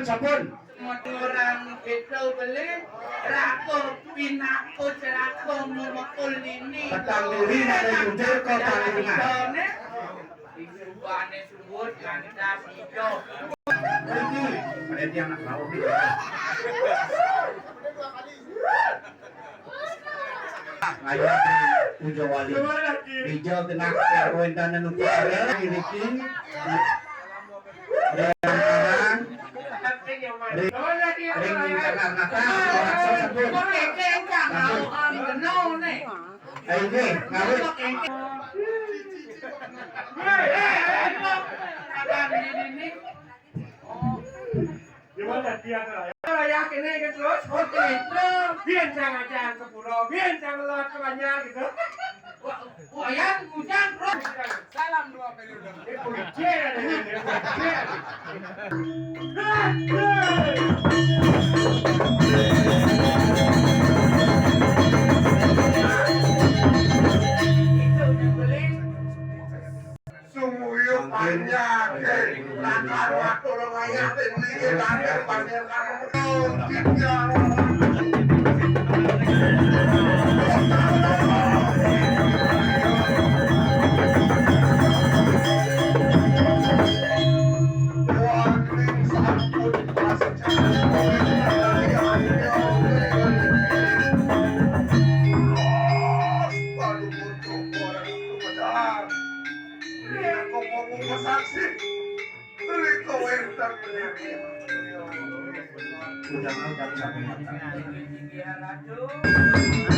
Sampun. Orang itu beli rako pinako celako monopol ini. Petang diri ada jujur kau tanggungan. Disubane subut lantas hijau. Ada tiang nak laut ni. Ayah pujo wali. Hijau kena perwentan dan upaya ini king. Gimana dia yakin nih terus? Oke, biar jangan ke pulau, biar jangan lewat ke Banjar gitu. Wayang hujan bro. Salam 2 periode. Sumuyo panjang, langkah waktu lumayan ini kita panjang Tinggi ratu.